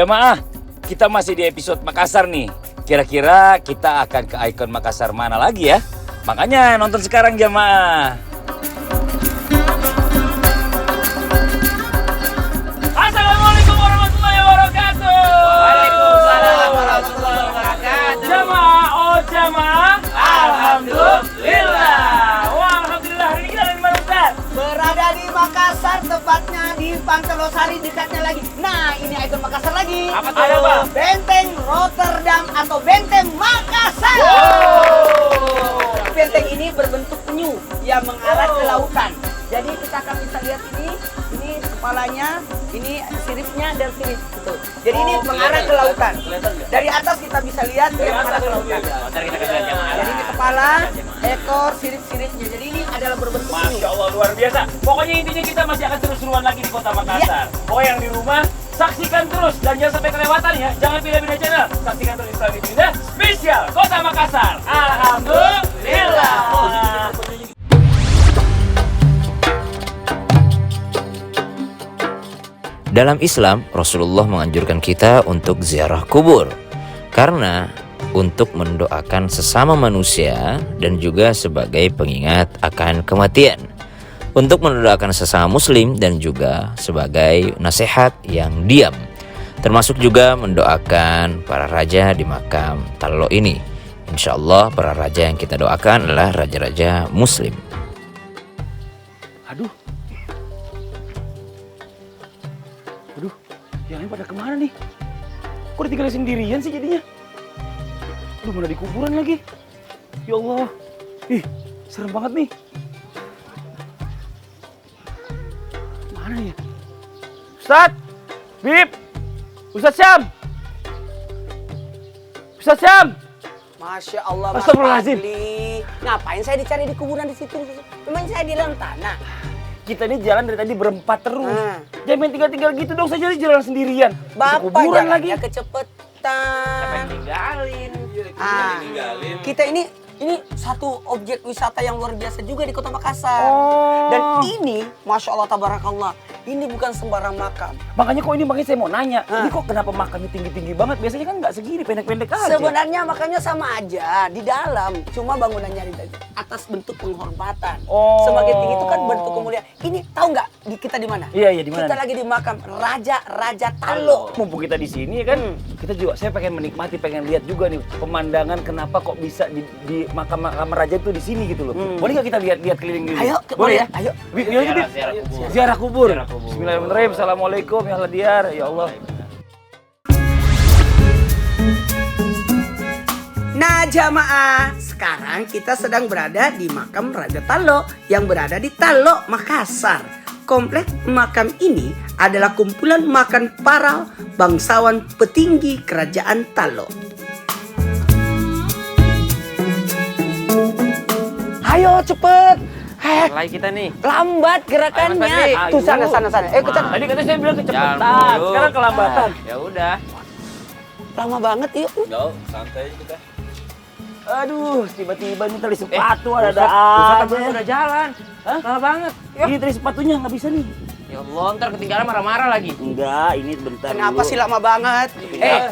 Jamaah, kita masih di episode Makassar nih. Kira-kira kita akan ke ikon Makassar mana lagi ya? Makanya nonton sekarang jamaah. Assalamualaikum warahmatullahi wabarakatuh. Waalaikumsalam warahmatullahi wabarakatuh. Jamaah, oh jamaah. Alhamdulillah. Wah, alhamdulillah. Hari ini kita ada di mana, Ustaz? Berada di Makassar, tepatnya di Pantai Losari, dekatnya lagi. Nah, ini ikon Makassar lagi. Apa tuh? Ada apa? Benteng Rotterdam atau Benteng Makassar. Benteng ini berbentuk penyu yang mengarah ke lautan. Jadi kita akan bisa lihat ini kepalanya, ini siripnya dan sirip gitu. Jadi ini mengarah ke lautan. Dari atas kita bisa lihat dia mengarah ke lautan. Jadi ini kepala, ekor, sirip-siripnya. Jadi ini adalah berbentuk penyu. Masya Allah, luar biasa. Pokoknya intinya kita masih akan seru-seruan lagi di kota Makassar. Pokoknya yang di rumah, saksikan terus. Dan jangan sampai kelewatan ya. Jangan pilih-pilih channel. Saksikan terus Islam Indah spesial kota Makassar. Alhamdulillah. Dalam Islam, Rasulullah menganjurkan kita untuk ziarah kubur karena untuk mendoakan sesama manusia dan juga sebagai pengingat akan kematian, untuk mendoakan sesama muslim dan juga sebagai nasihat yang diam, termasuk juga mendoakan para raja di makam Tallo ini. Insya Allah para raja yang kita doakan adalah raja-raja muslim. Aduh, yang lain pada kemana nih? Kok ditinggal sendirian sih jadinya? Aduh, mana di kuburan lagi? Ya Allah, ih, serem banget nih. Mana ya? Ustadz, Bib, Ustadz Syam, Ustadz Syam. Masya Allah, Mas Astagfirullahaladzim. Fadli. Ngapain saya dicari di kuburan di situ? Memang saya di dalam tanah. Kita ini jalan dari tadi berempat terus. Nah. Jangan main tinggal-tinggal gitu dong, saya jadi jalan sendirian. Bapak Kuburan lagi. jalannya kecepetan. Tinggalin. Ah, kita ini satu objek wisata yang luar biasa juga di kota Makassar. Oh. Dan ini, Masya Allah, Tabarakallah, ini bukan sembarang makam. Makanya saya mau nanya, ini kok kenapa makamnya tinggi-tinggi banget? Biasanya kan nggak segini, pendek-pendek aja. Sebenarnya makamnya sama aja, di dalam. Cuma bangunannya di atas bentuk penghormatan. Oh. Semakin tinggi itu kan bentuk kemuliaan. Ini tahu nggak kita di mana? Iya, di mana Kita nih? lagi di makam Raja Tallo. Mumpung kita di sini ya kan, kita juga saya pengen menikmati, pengen lihat juga nih pemandangan kenapa kok bisa di makam-makam raja itu di sini gitu loh. Boleh nggak kita lihat keliling dulu? Ayo, boleh ya? ayo. Ziarah kubur. Bismillahirrahmanirrahim. Assalamualaikum ya Allah diyar. Ya Allah. Nah jamaah, sekarang kita sedang berada di makam Raja Tallo yang berada di Tallo, Makassar. Kompleks makam ini adalah kumpulan makam para bangsawan petinggi kerajaan Tallo. Ayo cepet. Mulai kita nih. Lambat gerakannya. Ayo, Tuh sana. Ayo kejar. Tadi katanya saya bilang kecepatan, Jangan dulu. sekarang kelambatan. Ya udah. Lama banget yuk. Santai kita. Aduh, tiba-tiba ini tali sepatu Ustadz ada aja. udah jalan. Hah? Lama banget. Ini tali sepatunya nggak bisa nih. Ya Allah, ntar ketinggalan marah-marah lagi. Enggak, ini bentar Kenapa dulu. sih lama banget?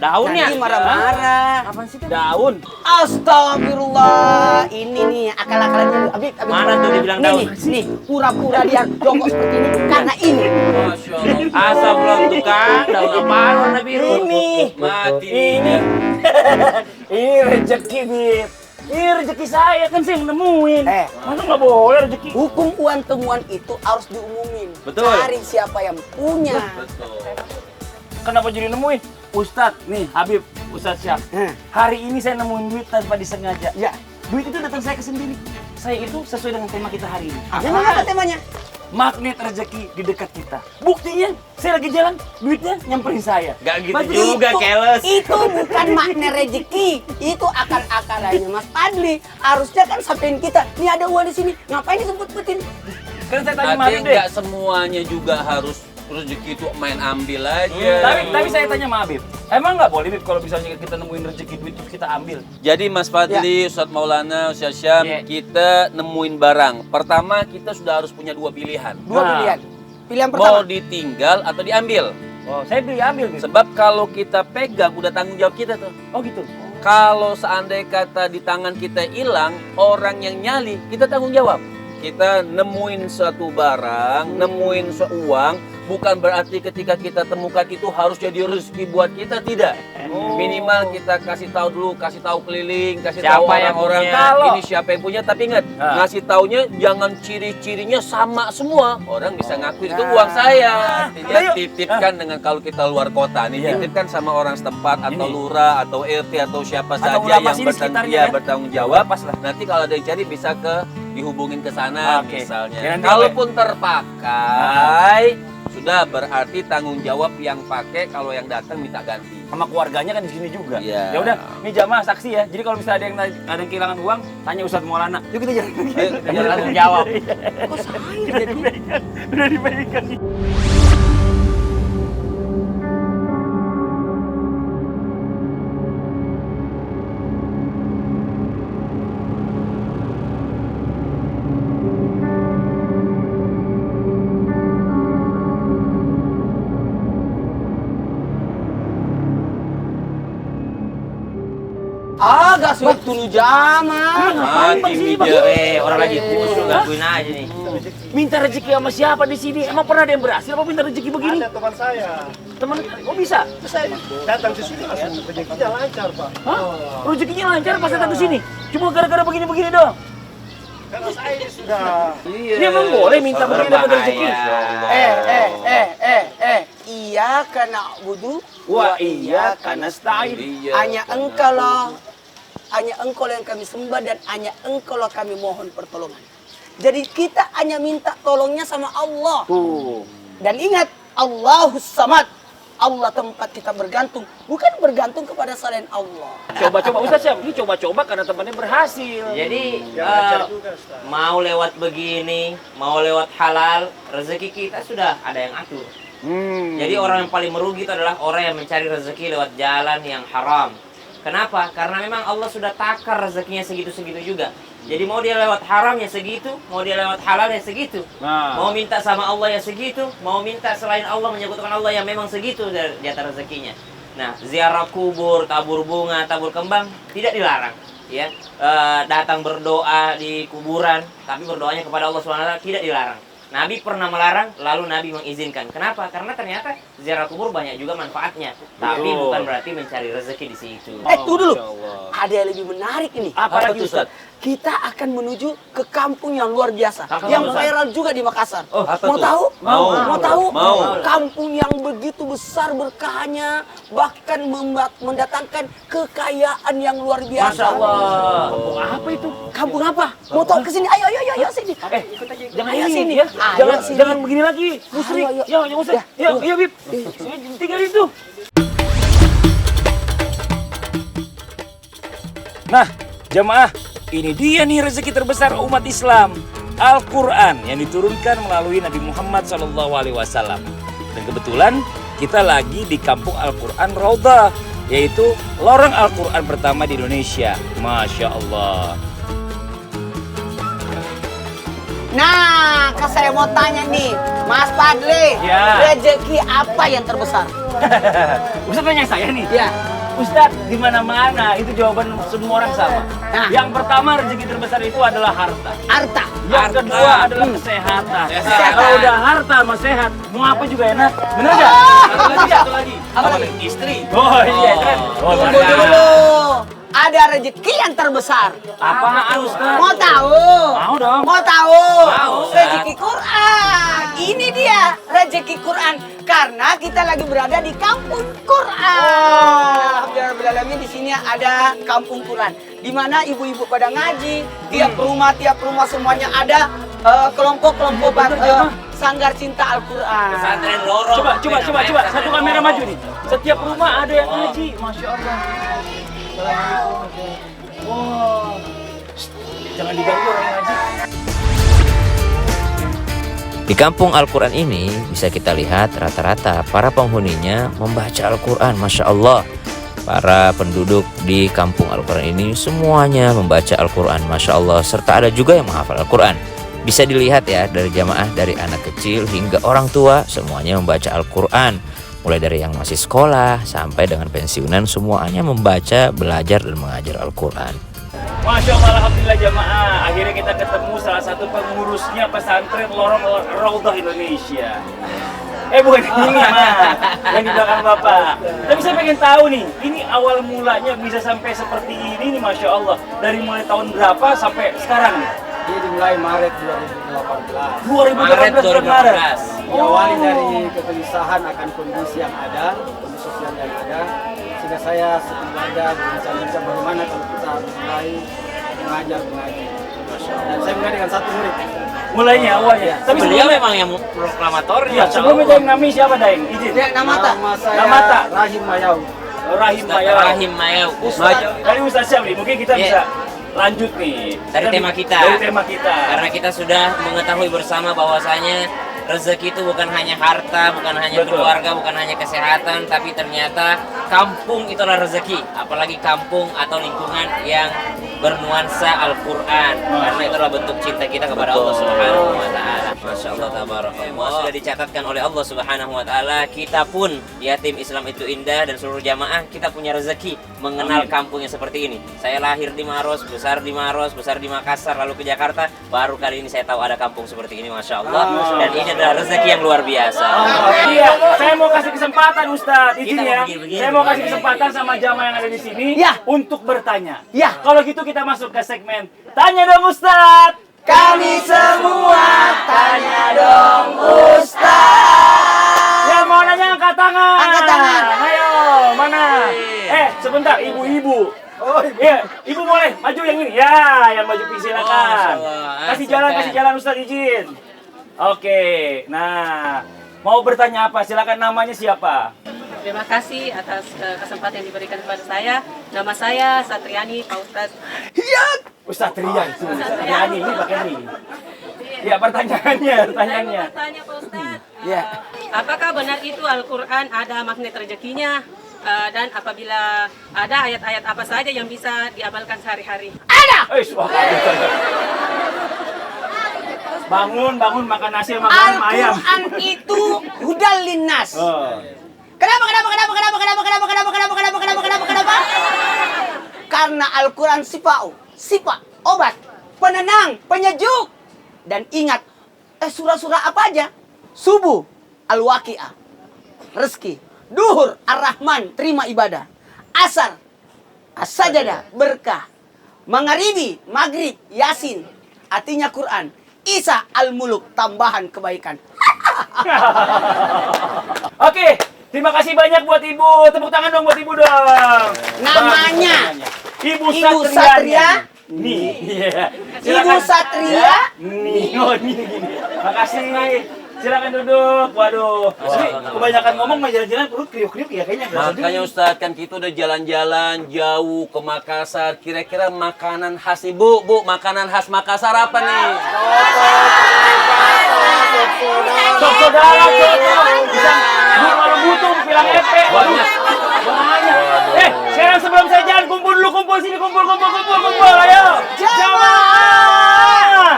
daunnya. Nanti marah-marah. Apaan sih? Daun. Astagfirullah. Ini nih akal-akalannya. Abi. Mana tuh dibilang nih, daun? nih, pura-pura dia jongkok seperti ini karena ini. Masya Allah. Asal belum tukang, daun apaan warna biru? Ini. Mati. Ini. Ini rezeki, Bib. Ini rezeki saya kan saya yang nemuin. Masa nggak boleh rezeki? Hukum uang temuan itu harus diumumin. Betul. Cari siapa yang punya. Kenapa jadi nemuin? Ustadz, nih Habib, Ustadz Syam. Hari ini saya nemuin duit tanpa disengaja. Ya. Duit itu datang saya ke sendiri. Saya itu sesuai dengan tema kita hari ini. Memang apa temanya? Magnet rezeki di dekat kita. Buktinya, saya lagi jalan, duitnya nyamperin saya. Gak gitu Berarti juga, keles. Itu bukan makna rezeki, itu akal-akalannya Mas Fadli. Harusnya kan sampein kita, nih ada uang di sini, ngapain disebut-sebutin? Kan saya tanya sama Tapi Habib deh. nggak semuanya juga harus rezeki itu main ambil aja. Tapi saya tanya sama Habib, emang nggak boleh Bib kalau misalnya kita nemuin rezeki duit terus kita ambil? Jadi Mas Fadli, Ustadz Maulana, Ustadz Syam, kita nemuin barang. Pertama kita sudah harus punya dua pilihan. Dua Nah. pilihan. Pilihan Mau pertama. ditinggal atau diambil. Oh, saya beli ambil gitu. Sebab kalau kita pegang udah tanggung jawab kita tuh. Oh gitu. Kalau seandainya kata di tangan kita hilang, orang yang nyali, kita tanggung jawab. Kita nemuin suatu barang, nemuin uang, bukan berarti ketika kita temukan itu harus jadi rezeki buat kita, tidak. Minimal kita kasih tahu dulu, kasih tahu keliling, kasih Siapa tahu yang orang-orang punya? ini siapa yang punya. Tapi ingat, ngasih taunya jangan ciri-cirinya sama semua. Orang bisa ngaku itu uang saya. Artinya titipkan dengan kalau kita luar kota nih, titipkan sama orang setempat atau lurah atau RT atau siapa Atau saja ulama yang sini sekitarnya, kan? bertanggung jawab. Nanti kalau ada yang cari bisa dihubungin ke sana misalnya. Ya, Kalaupun terpakai, sudah berarti tanggung jawab yang pakai, kalau yang datang minta ganti. Sama keluarganya kan di sini juga. Iya. Ya udah, ini jamaah saksi ya. Jadi kalau misalnya ada yang kehilangan uang, tanya Ustadz Maulana. Yuk kita jalan. Ayo, Dia langsung jawab. Kok saya Udah jadi? diberikan. Udah diberikan. Agak waktu lu jamaah. Mati bija. Orang lagi khusus gangguin aja nih. Minta rezeki sama siapa di sini? Emang pernah ada yang berhasil apa minta rezeki begini? Ada teman saya. Teman, kok bisa? Saya datang ke sini langsung rezekinya lancar, Pak. Hah? Rezekinya lancar pas datang ke sini? Cuma gara-gara begini-begini doang? Karena saya ini sudah Dia emang boleh minta begini dapat rezeki? Iya karena wudu. Wah iya, karena style. Iya. Hanya engkau lah. Hanya engkau yang kami sembah dan hanya engkau lah kami mohon pertolongan. Jadi kita hanya minta tolongnya sama Allah. Tuh. Dan ingat, Allahus Samad. Allah tempat kita bergantung, bukan bergantung kepada selain Allah. Coba-coba Ustaz Syam, ini coba-coba karena temannya berhasil. Jadi lancar juga, Ustaz. mau lewat begini, mau lewat halal, rezeki kita sudah ada yang atur. Jadi orang yang paling merugi itu adalah orang yang mencari rezeki lewat jalan yang haram. Kenapa? Karena memang Allah sudah takar rezekinya segitu-segitu juga. Jadi mau dia lewat haram ya segitu, mau dia lewat halal ya segitu. Mau minta sama Allah ya segitu, mau minta selain Allah menyebutkan Allah yang memang segitu di atas rezekinya. Nah, ziarah kubur, tabur bunga, tabur kembang tidak dilarang. Ya, datang berdoa di kuburan, tapi berdoanya kepada Allah SWT tidak dilarang. Nabi pernah melarang, lalu Nabi mengizinkan. Kenapa? Karena ternyata ziarah kubur banyak juga manfaatnya. Tapi bukan berarti mencari rezeki di situ. Tunggu dulu. Ada yang lebih menarik ini. Apa lagi Ustaz? Kita akan menuju ke kampung yang luar biasa, yang Ustaz? viral juga di Makassar. apa Mau tuh? tahu? Mau. tahu? Mau. Kampung yang begitu besar berkahnya, bahkan mendatangkan kekayaan yang luar biasa. Masya Allah. Kampung apa itu? Kampung apa? Mau tahu ke sini? Ayo sini. Jangan Ayo ini sini. ya. Ayo Jangan sini. jangan begini lagi. Musrik. Ayo. Ya, jangan usah. Ya, Bib. Tinggal itu. Nah, jamaah, ini dia nih rezeki terbesar umat Islam, Al-Quran yang diturunkan melalui Nabi Muhammad SAW. Dan kebetulan kita lagi di kampung Al-Quran Raudhah, yaitu lorong Al-Quran pertama di Indonesia. Masya Allah. Nah, saya mau tanya nih, Mas Fadli, Ya. rezeki apa yang terbesar? Ustaz tanya saya nih. Ya. Ustaz, di mana-mana itu jawaban semua orang sama. Nah. Yang pertama rezeki terbesar itu adalah harta. Harta. Yang kedua adalah kesehatan. Kesehatan. Kalau udah harta sama sehat, mau apa juga enak. Bener nggak? Satu lagi. Apa lagi? Istri. Oh iya kan. Oh, Tunggu benar. dulu. Ada rezeki yang terbesar. Apaan Ustaz? Mau tahu? Mau dong. Mau tahu? Mau, Ustaz. Rezeki Quran. Ini dia rezeki Quran. Karena kita lagi berada di kampung Quran. Alhamdulillah di sini ada kampung Quran. Di mana ibu-ibu pada ngaji. Tiap rumah semuanya ada kelompok-kelompok sanggar cinta Al-Quran. Pesantren lorong. Coba. Satu kamera maju nih. Setiap rumah ada yang ngaji. Masya Allah. Wow. Jangan diganggu orang yang ngaji. Di kampung Al-Quran ini bisa kita lihat rata-rata para penghuninya membaca Al-Quran. Masya Allah. Para penduduk di kampung Al-Quran ini semuanya membaca Al-Quran. Masya Allah. Serta ada juga yang menghafal Al-Quran. Bisa dilihat ya dari jamaah, dari anak kecil hingga orang tua semuanya membaca Al-Quran. Mulai dari yang masih sekolah sampai dengan pensiunan, semuanya membaca, belajar, dan mengajar Al-Quran. Masya Allah, alhamdulillah jamaah. Akhirnya kita ketemu salah satu pengurusnya pesantren Lorong Raudhah Indonesia. Bukan ini mah, yang di belakang Bapak. Tapi saya pengen tahu nih, ini awal mulanya bisa sampai seperti ini nih, Masya Allah. Dari mulai tahun berapa sampai sekarang nih? Ini dimulai Maret 2018. 2018 Maret. Diawali dari kegelisahan akan kondisi yang ada, kondisi sosial yang ada, sehingga saya sengaja berbincang-bincang bagaimana kalau kita harus mulai mengajar mengaji. Dan saya mulai dengan 1 murid. Mulainya awalnya. Tapi Beliau sebelumnya memang yang proklamatornya. Iya, sebelumnya Daeng Nami siapa Daeng? Izin. Namata. Nama saya Namata. Rahim Mayau. Rahim Mayau. Rahim Mayau. Dari Ustaz Syam nih, mungkin kita Iya. bisa lanjut nih. Dari tema kita. Dari tema kita. Karena kita sudah mengetahui bersama bahwasanya rezeki itu bukan hanya harta, bukan hanya Betul. keluarga, bukan hanya kesehatan, tapi ternyata kampung itulah rezeki. Apalagi kampung atau lingkungan yang bernuansa Al-Quran. Karena itulah bentuk cinta kita kepada Allah Subhanahu wa Ta'ala. Masya Allah, tabarakallah. Sudah dicatatkan oleh Allah Subhanahu wa Ta'ala. Kita pun yatim Islam itu indah, dan seluruh jamaah kita punya rezeki mengenal Amin. kampung yang seperti ini. Saya lahir di Maros, besar di Makassar, lalu ke Jakarta. Baru kali ini saya tahu ada kampung seperti ini, Masya Allah. Dan ini adalah rezeki yang luar biasa. Iya, saya mau kasih kesempatan Ustadz, izin Kita ya. mau begini-begini. Saya mau kasih kesempatan sama jamaah yang ada di sini Ya. untuk bertanya. Ya. Kalau gitu kita masuk ke segmen Tanya Dong Ustadz. Kami semua tanya dong Ustaz. Yang mau nanya angkat tangan. Angkat tangan. Ayo, mana? Sebentar, ibu-ibu. Oh iya, ibu boleh maju yang ini. Ya, yang maju silakan. Masya Allah. Kasih jalan Ustadz, izin. Oke, nah mau bertanya apa? Silakan, namanya siapa? Terima kasih atas kesempatan yang diberikan kepada saya. Nama saya Satriani Pak Ustaz. Ustadz Ria itu. Satriani ini pakai ini. Ya, pertanyaannya. Bertanya Pak Ustaz. Ya. Apakah benar itu Al-Quran ada magnet rezekinya? Dan apabila ada ayat-ayat apa saja yang bisa diamalkan sehari-hari? Wah. Bangun makan nasi sama ayam. Al-Quran itu hudal linnas. Oh. Kenapa? Karena Al-Quran sifat, obat, penenang, penyejuk. Dan ingat, surah-surah apa aja? Subuh, Al-Waqi'ah, Rezeki, Duhur, Ar-Rahman, terima ibadah. Asar, As-Sajadah, berkah. Maghribi, Maghrib, Yasin, artinya Quran. Isa, Al-Muluk, tambahan kebaikan. Oke, terima kasih banyak buat Ibu. Tepuk tangan dong buat Ibu dong. Namanya Ibu Ibu Satria. Satria. Nih, iya. Ibu Satria. Nih, gini. Makasih. Silakan duduk. Waduh, ini kebanyakan ngomong mah jalan-jalan perut kriuk-kriuk ya kayaknya. Makanya Ustadz, kan kita udah jalan-jalan jauh ke Makassar. Kira-kira makanan khas Ibu, Bu, makanan khas Makassar apa nih? Sok saudara, bisa Bu malam butuh bilang epe. Banyak. Sekarang sebelum saya jalan kumpul dulu, kumpul sini, kumpul, ayo. Jamaah.